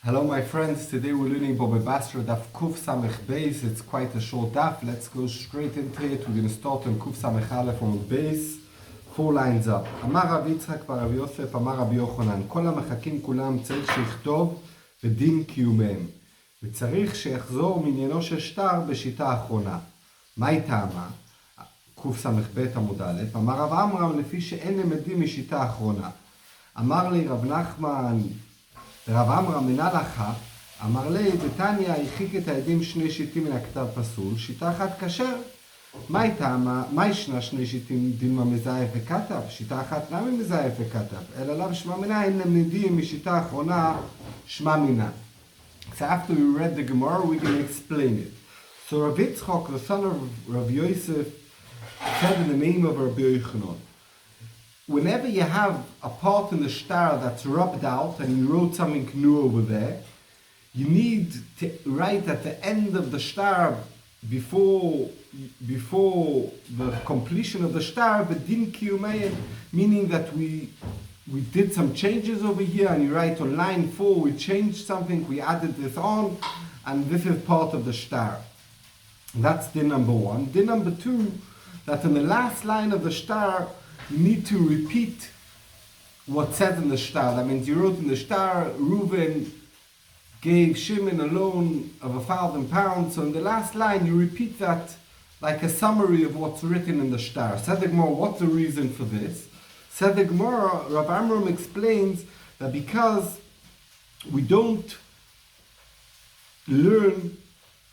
Hello my friends, today we're learning Basra Daf Kuf Samech Beis. It's quite a short daf. Let's go straight into it. We're going to start on Kuf Samech Aleph on Beis, 4 lines up. Amar Rav Yitzchak בר Yosef, Amar Rabbi Yochanan, כל המחכים כולם צריך שיכתוב בדין קיומם. וצריך שיחזור מעניינו של שטר בשיטה האחרונה. מהי טעמה? קוף סמך ב' עמוד א', אמר רב עמרם לפי שאין למדים משיטה האחרונה. אמר לי רב נחמן, רב עמרם מן הלכה, אמר לי, בתניא הרחיק את העדים שני שיטים מן הכתב פסול, שיטה אחת כשר. מה ישנה שני שיטים דילמה מזייף וכתב? שיטה אחת למה מזייף וכתב? אלא לאו שמע מינא, אין למדים משיטה האחרונה שמע מינא. So after we read the Gemara, we're going to explain it. So Rav Yitzchak, the son of Rav Yosef, said in the name of Rabbi Yochanan, whenever you have a part in the shtar that's rubbed out and you wrote something new over there, you need to write at the end of the shtar before the completion of the shtar, b'din kiyumein, meaning that we did some changes over here, and you write on line 4, we changed something, we added this on, and this is part of the shtar. That's din number 1. Din number 2, that in the last line of the shtar, you need to repeat what's said in the shtar. That means you wrote in the shtar, Reuven gave Shimon a loan of 1,000 pounds. So in the last line, you repeat that like a summary of what's written in the shtar. Said the Gemara, what's the reason for this? Said the Gemara, Rav Amram explains that because we don't learn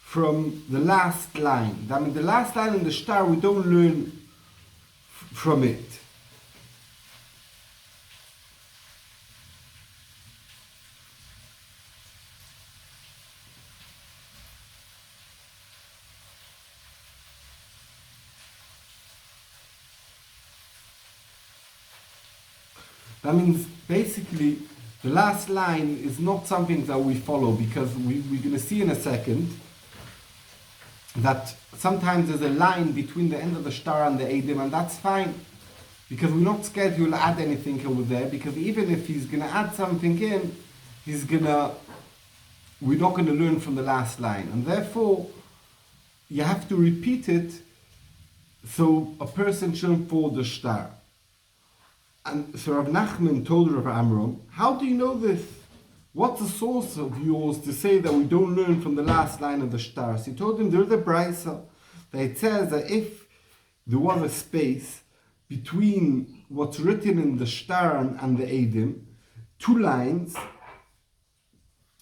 from the last line. That means the last line in the shtar, we don't learn from it. That means basically the last line is not something that we follow, because we're going to see in a second that sometimes there's a line between the end of the shtar and the edim, and that's fine, because we're not scared he'll add anything over there, because even if he's going to add something in, we're not going to learn from the last line, and therefore you have to repeat it so a person shouldn't fall the shtar. And so Rav Nachman told Rav Amram, how do you know this? What's the source of yours to say that we don't learn from the last line of the shtar? So he told him there's a brisa that it says that if there was a space between what's written in the shtar and the edim, 2 lines,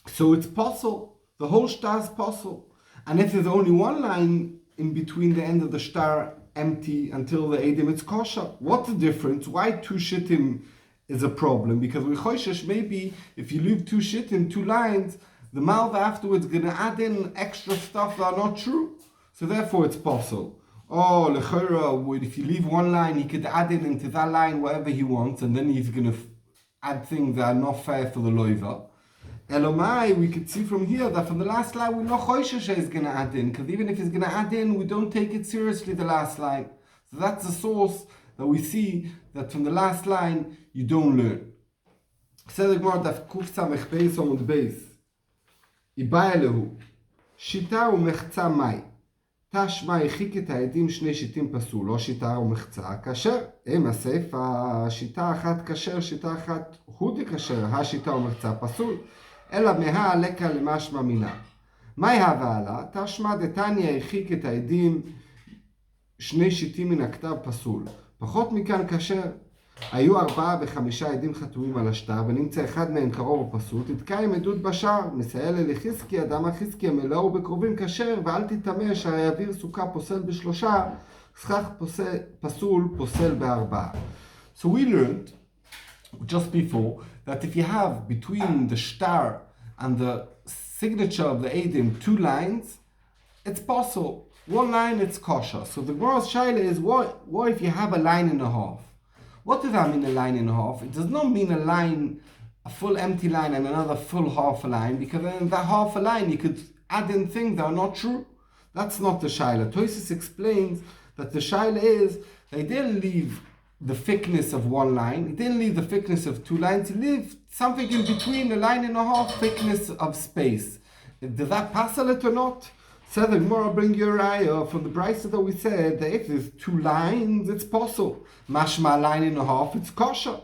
so it's possible. The whole shtar is possible. And if there's only 1 line in between the end of the shtar empty until the edim, it's kosher. What's the difference? Why 2 shittim is a problem? Because we choishesh, maybe if you leave 2 shittim, 2 lines, the malva afterwards is going to add in extra stuff that are not true. So therefore it's possible. Oh, lechora, if you leave 1 line, he could add in into that line whatever he wants, and then he's going to add things that are not fair for the loiva. Elomai, we could see from here that from the last line we know choishesh is going to add in, because even if he's going to add in, we don't take it seriously, the last line. So that's the source that we see that from the last line you don't learn. Said the Gemara, Daf Kuf Samech Beis Amud Beis. Ibaya lehu shita umechza mai tashma הרחיק את העדים שני שיטים פסול, לא שיטה ומחצה כשר. הסיפה שיטה אחת כשר, שיטה אחת הוא דכשר, השיטה ומחצה פסול. אלא מהלקה למשמע מינה. מהי הבעלה? תשמע דתניא הרחיק את העדים שני שיטים מן הכתב פסול. פחות מכאן כשר. היו 4 ו5 עדים חתומים על השטר, ונמצא אחד מהם קרוב ופסול, תתקיים עדות בשער, מסייע לחזקי, אדם החזקי המלאו בקרובים כשר, ואל תטמא שהרי אוויר סוכה פוסל ב3, סכך פסול פוסל ב4. So we learned just before that if you have between the shtar and the signature of the edim 2 lines, it's possible. 1 line, it's kosher. So the Gemara's shaila is, what if you have a line and a half? What does that mean, a line and a half? It does not mean a line, a full empty line and another full half a line, because in that half a line you could add in things that are not true. That's not the shaila. Tosis explains that the shaila is they didn't leave the thickness of one line. He didn't leave the thickness of two lines. He left something in between, a line and a half thickness of space. Does that passel it or not? So the Gemara bring you a raya from the brisa that we said that if there's two lines, it's possible. Mashma line and a half, it's kosher.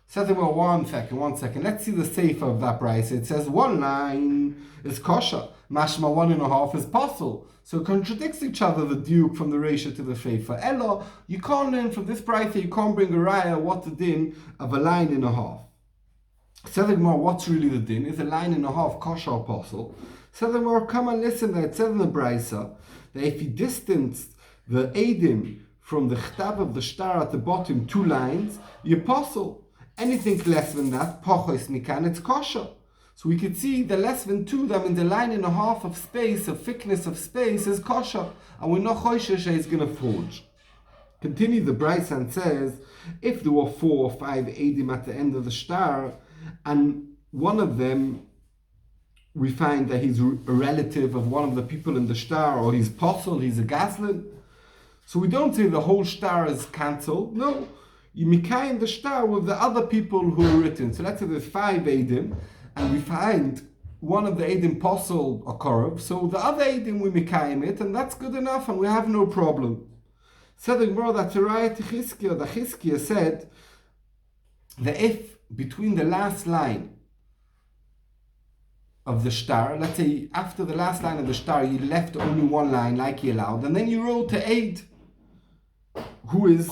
So the Gemara, one second. Let's see the sefer of that brisa. It says one line is kosher. Mashma 1.5 is possible. So it contradicts each other, the diuk from the Reisha to the sefer. Ella, you can't learn from this brisa, you can't bring a raya what the din of a line and a half. So the Gemara, what's really the din? Is a line and a half kosher or possible? So the Gemara, come and listen. That it says in the brisa that if you distance the edim from the chtav of the star at the bottom 2 lines, you possible. Anything less than that, pochos mikan, it's kosher. So we could see the less than 2, that means the line and a half of space, of thickness of space, is kosher. And we're not choishes is going to forge. Continue the brisa and says, if there were 4 or 5 edim at the end of the star, and one of them, we find that he's a relative of one of the people in the star, or he's posel, he's a gaslin. So we don't say the whole star is cancelled. No, you mikayim the star with the other people who are written. So let's say there's 5 edim, and we find one of the edim posel or korov. So the other edim we mikayim it, and that's good enough, and we have no problem. So the Gemara that Aryeh to Chizkiah, the Chizkiah said that if between the last line of the star, let's say after the last line of the star, you left only one line like he allowed, and then you wrote to Eid, who is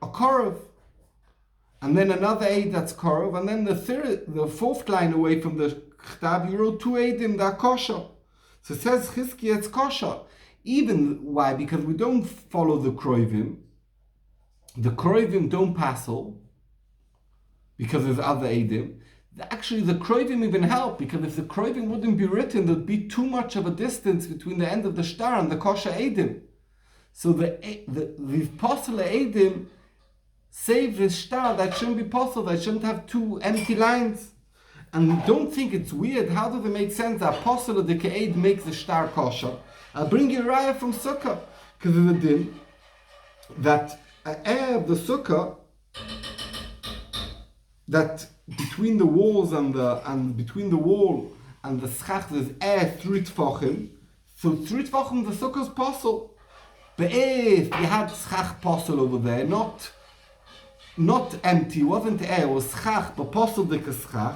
a korov, and then another Eid that's korov, and then the fourth line away from the chtav, you wrote 2 Eidim that kosher. So it says Chizkiah, it's kosher. Even why? Because we don't follow the kroivim. The kroivim don't passel because there's other Eidim. Actually, the kroivim even help, because if the kroivim wouldn't be written, there'd be too much of a distance between the end of the star and the kosher Eidim. So the possible Eidim save the star that shouldn't be possible, that shouldn't have 2 empty lines. And don't think it's weird. How does it make sense that possible the Eid makes the star kosher? I'll bring you a raya from Sukkah, because of the din that of the Sukkah, that between the walls and between the wall and the schach there's 3 tfachim. So 3 tfachim the sukkah's possible. But if you had schach possible over there, not empty, wasn't it was schach, but possible the schach,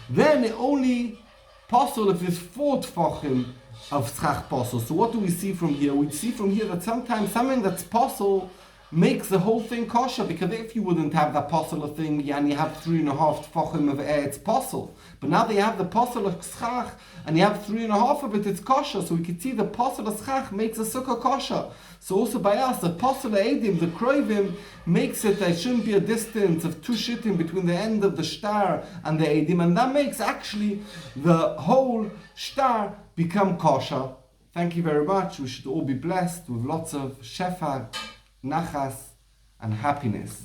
then it only possible if there's 4 tfachim of schach possible. So what do we see from here? We see from here that sometimes something that's possible makes the whole thing kosher, because if you wouldn't have that possible thing and you have 3.5 tfachim of air, it's possible. But now that you have the possible of schach and you have 3.5 of it, it's kosher. So we can see the possible of schach makes a sukkah kosher. So also by us, the possible edim, the kroivim, makes it there shouldn't be a distance of 2 shittim between the end of the star and the edim, and that makes actually the whole star become kosher. Thank you very much. We should all be blessed with lots of shefa, nachas, and happiness.